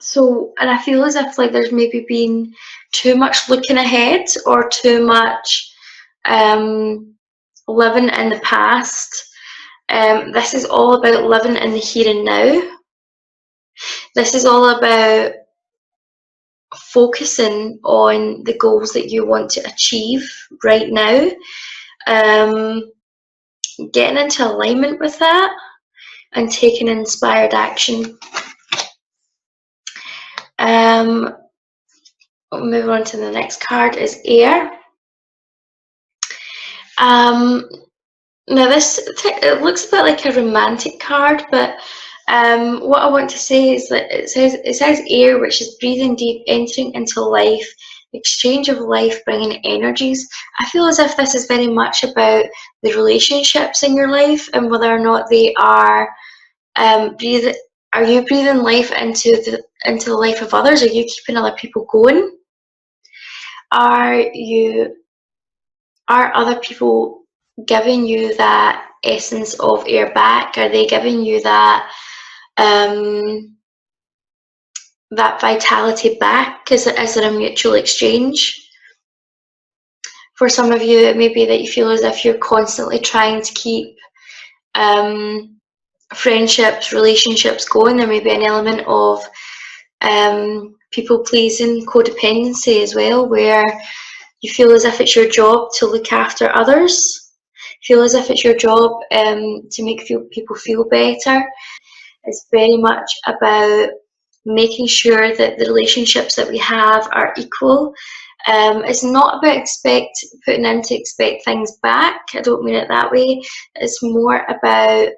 So, and I feel as if like there's maybe been too much looking ahead or too much living in the past. This is all about living in the here and now. This is all about focusing on the goals that you want to achieve right now. Getting into alignment with that and taking inspired action. We'll move on to the next card is air. Now this, it looks a bit like a romantic card, but what I want to say is that it says air, which is breathing deep, entering into life, exchange of life, bringing energies. I feel as if this is very much about the relationships in your life and whether or not they are are you breathing life into the life of others? Are you keeping other people going? Are other people giving you that essence of air back? Are they giving you that that vitality back? Is it a mutual exchange? For some of you, it may be that you feel as if you're constantly trying to keep friendships, relationships going. There may be an element of people pleasing, codependency as well, where you feel as if it's your job to look after others, feel as if it's your job to make people feel better. It's very much about making sure that the relationships that we have are equal. It's not about putting in to expect things back. I don't mean it that way. It's more about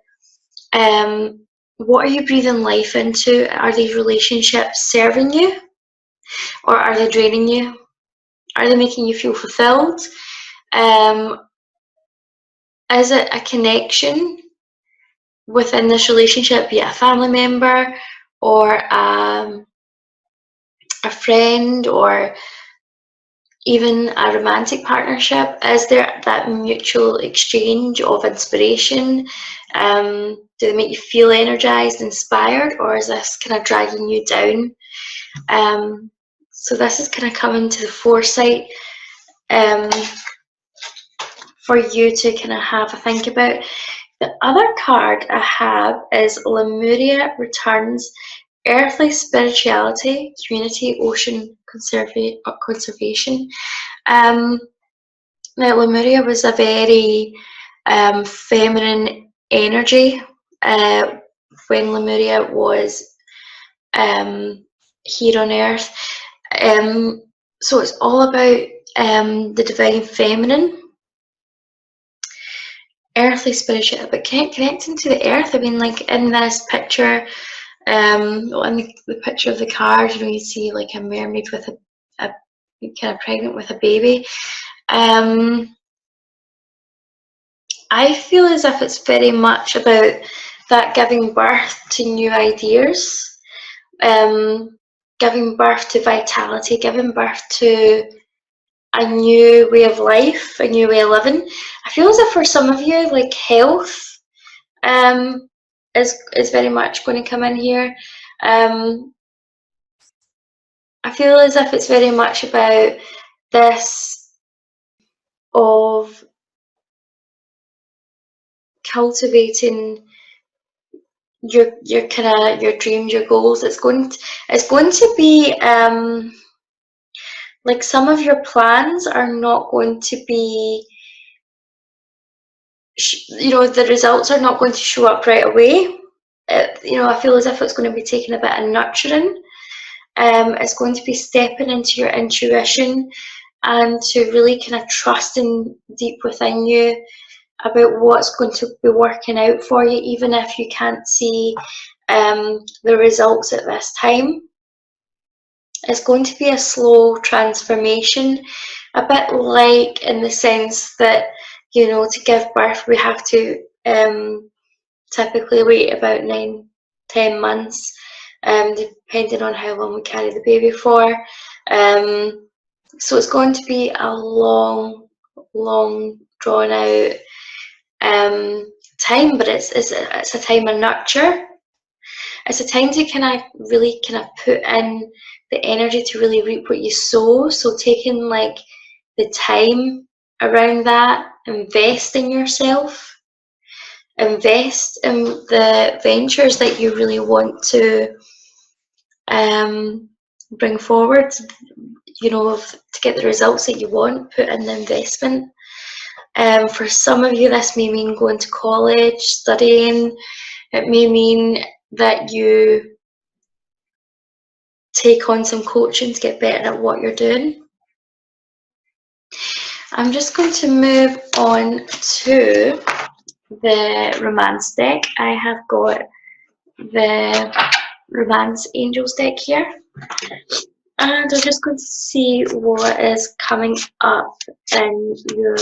what are you breathing life into? Are these relationships serving you, or are they draining you? Are they making you feel fulfilled? Is it a connection within this relationship, be it a family member or a friend or even a romantic partnership? Is there that mutual exchange of inspiration? Do they make you feel energized, inspired, or is this kind of dragging you down? So this is kind of coming to the foresight for you to kind of have a think about. The other card I have is Lemuria returns, earthly spirituality, community, ocean conservation. Now Lemuria was a very feminine energy when Lemuria was here on Earth. So it's all about the divine feminine, earthly spiritual, but connecting to the earth. I mean, like in this picture, in the picture of the card, you know, you see like a mermaid with a kind of pregnant with a baby. I feel as if it's very much about that giving birth to new ideas, giving birth to vitality, giving birth to a new way of life, a new way of living. I feel as if for some of you, like health is very much going to come in here. I feel as if it's very much about this of cultivating your dreams, your goals. It's going to be like some of your plans are not going to be, you know, the results are not going to show up right away. You know, I feel as if it's going to be taking a bit of nurturing. It's going to be stepping into your intuition and to really kind of trusting deep within you about what's going to be working out for you, even if you can't see the results at this time. It's going to be a slow transformation, a bit like in the sense that, you know, to give birth we have to typically wait about 9-10 months, depending on how long we carry the baby for. So it's going to be a long drawn out time, but it's a time of nurture. It's a time to kind of really kind of put in the energy to really reap what you sow. So taking like the time around that, invest in yourself, invest in the ventures that you really want to bring forward, you know, to get the results that you want. Put in the investment. For some of you, this may mean going to college, studying. It may mean that you take on some coaching to get better at what you're doing. I'm just going to move on to the romance deck. I have got the romance angels deck here, and I'm just going to see what is coming up in your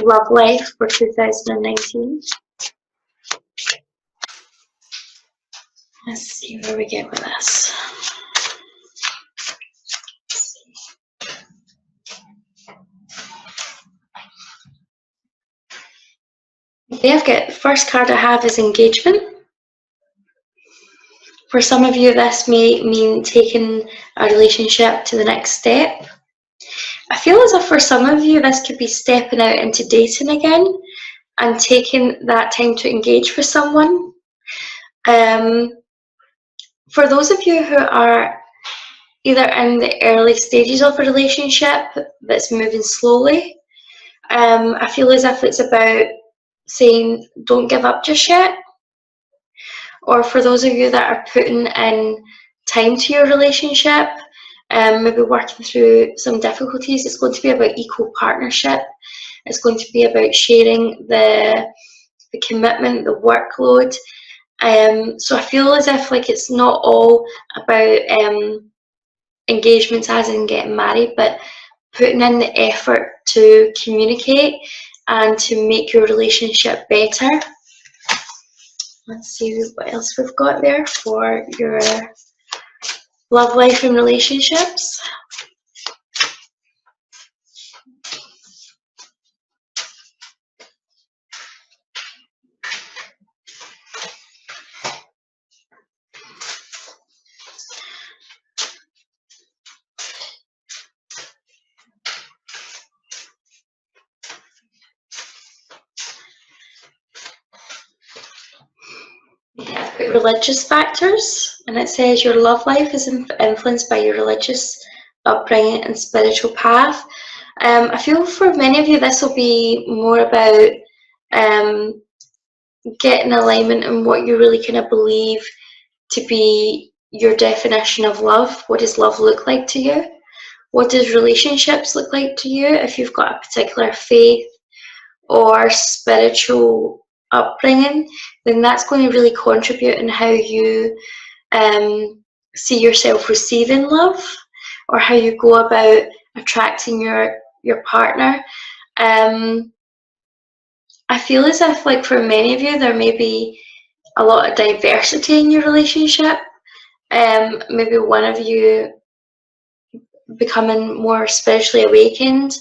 love life for 2019. Let's see where we get with this. Okay, I've got the first card I have is engagement. For some of you, this may mean taking a relationship to the next step. I feel as if for some of you, this could be stepping out into dating again and taking that time to engage with someone. For those of you who are either in the early stages of a relationship that's moving slowly, I feel as if it's about saying don't give up just yet. Or for those of you that are putting in time to your relationship, maybe working through some difficulties, it's going to be about equal partnership. It's going to be about sharing the commitment, the workload. So I feel as if like it's not all about engagements as in getting married, but putting in the effort to communicate and to make your relationship better. Let's see what else we've got there for your love life and relationships. Religious factors, and it says your love life is influenced by your religious upbringing and spiritual path. I feel for many of you this will be more about getting alignment in what you really kind of believe to be your definition of love. What does love look like to you? What does relationships look like to you? If you've got a particular faith or spiritual upbringing, then that's going to really contribute in how you see yourself receiving love, or how you go about attracting your partner. I feel as if like for many of you there may be a lot of diversity in your relationship. Maybe one of you becoming more spiritually awakened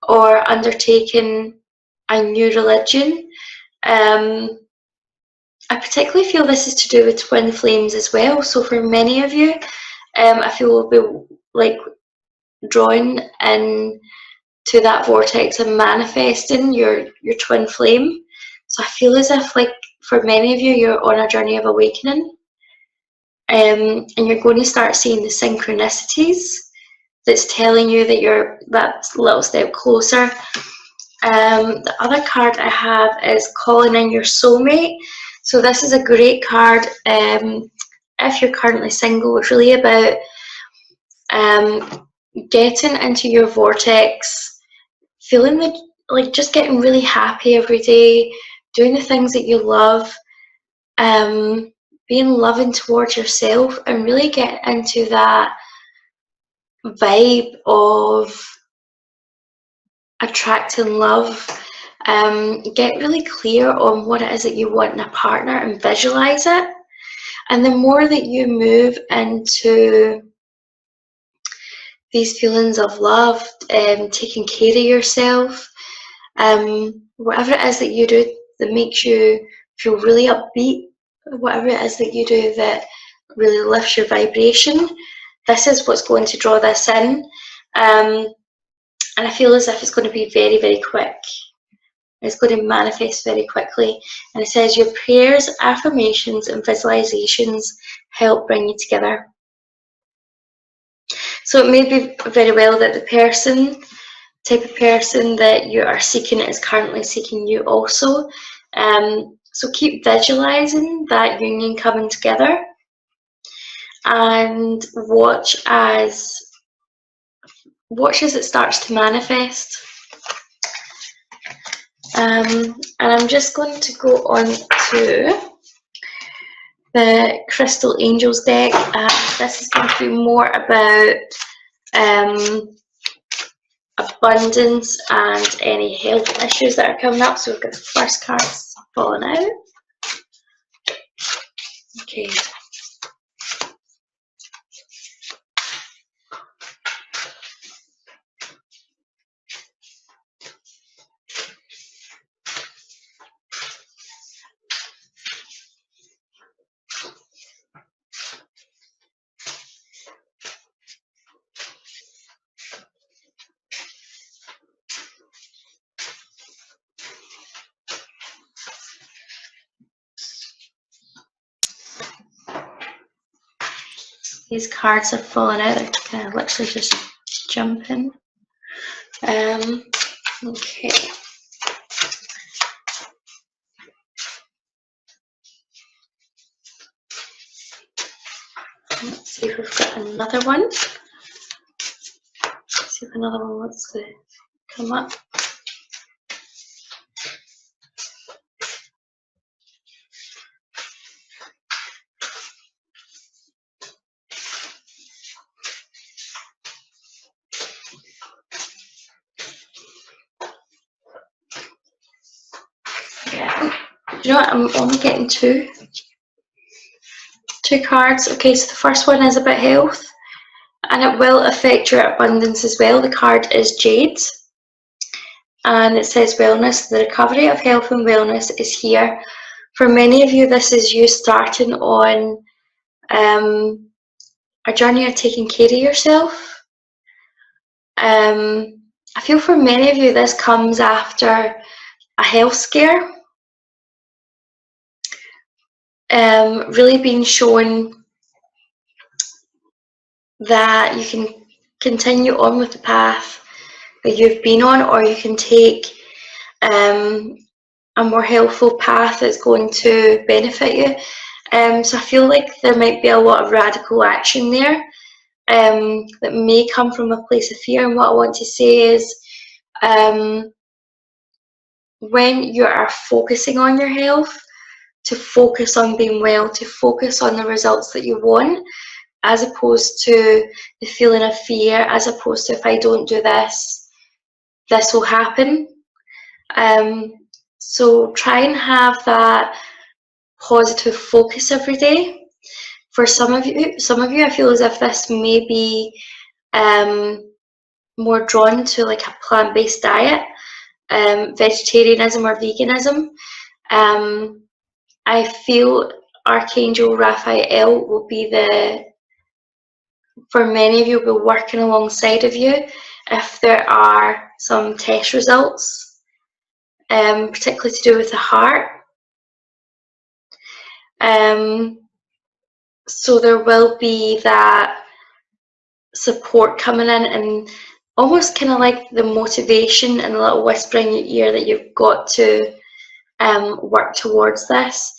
or undertaking a new religion. I particularly feel this is to do with twin flames as well. So for many of you, I feel will be like drawn in to that vortex and manifesting your twin flame. So I feel as if like for many of you, you're on a journey of awakening, and you're going to start seeing the synchronicities that's telling you that you're that little step closer. The other card I have is calling in your soulmate. So this is a great card if you're currently single. It's really about getting into your vortex, feeling like just getting really happy every day, doing the things that you love, being loving towards yourself, and really get into that vibe of attracting love. Get really clear on what it is that you want in a partner and visualize it. And the more that you move into these feelings of love, taking care of yourself, whatever it is that you do that makes you feel really upbeat, whatever it is that you do that really lifts your vibration, this is what's going to draw this in. And I feel as if it's going to be very, very quick. It's going to manifest very quickly. And it says your prayers, affirmations, and visualizations help bring you together. So it may be very well that the type of person that you are seeking is currently seeking you also. So keep visualizing that union coming together, and watch as it starts to manifest. And I'm just going to go on to the Crystal Angels deck. This is going to be more about abundance and any health issues that are coming up. So we've got the first cards falling out. Okay. These cards have fallen out. They're kind of literally just jumping. Okay. Let's see if we've got another one. Let's see if another one wants to come up. Yeah. Do you know what? I'm only getting two cards. Okay, so the first one is about health, and it will affect your abundance as well. The card is Jade, and it says wellness. The recovery of health and wellness is here. For many of you, this is you starting on a journey of taking care of yourself. I feel for many of you, this comes after a health scare. Really being shown that you can continue on with the path that you've been on, or you can take a more helpful path that's going to benefit you. So I feel like there might be a lot of radical action there that may come from a place of fear. And what I want to say is when you are focusing on your health, to focus on being well, to focus on the results that you want, as opposed to the feeling of fear, as opposed to if I don't do this, this will happen. So try and have that positive focus every day. For some of you, I feel as if this may be more drawn to like a plant-based diet, vegetarianism or veganism. I feel Archangel Raphael will be for many of you, will be working alongside of you if there are some test results, particularly to do with the heart. So there will be that support coming in, and almost kind of like the motivation and a little whisper in your ear that you've got to work towards this.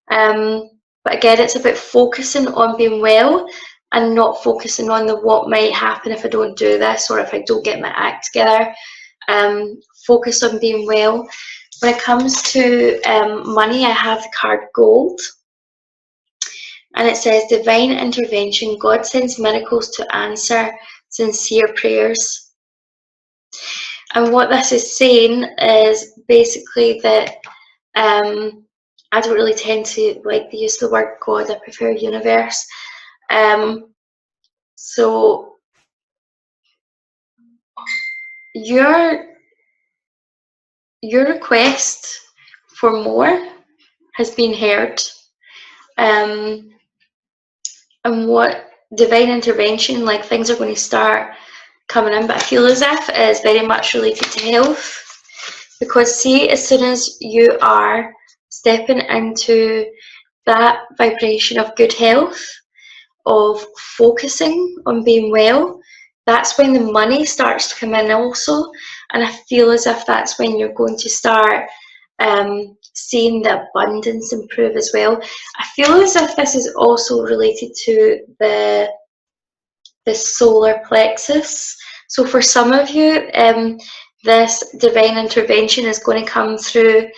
But again, it's about focusing on being well and not focusing on what might happen if I don't do this or if I don't get my act together. Focus on being well. When it comes to money, I have the card Gold. And it says, divine intervention. God sends miracles to answer sincere prayers. And what this is saying is basically that I don't really tend to like the use of the word God. I prefer universe. So your request for more has been heard, and what divine intervention, like things are going to start coming in, but I feel as if it is very much related to health, because see, as soon as you are stepping into that vibration of good health, of focusing on being well, that's when the money starts to come in also. And I feel as if that's when you're going to start seeing the abundance improve as well. I feel as if this is also related to the solar plexus. So for some of you, this divine intervention is going to come through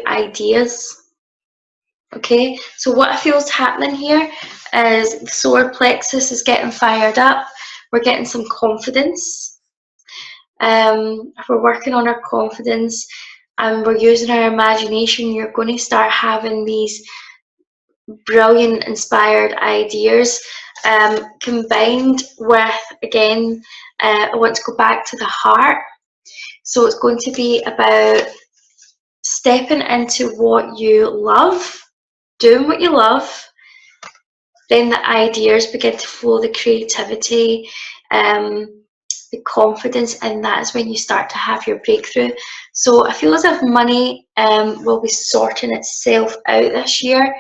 ideas. Okay, so what I feel is happening here is the solar plexus is getting fired up. We're getting some confidence. If we're working on our confidence and we're using our imagination, you're going to start having these brilliant, inspired ideas, combined with, again, I want to go back to the heart. So it's going to be about stepping into what you love, doing what you love, then the ideas begin to flow, the creativity, the confidence, and that is when you start to have your breakthrough. So I feel as if money will be sorting itself out this year.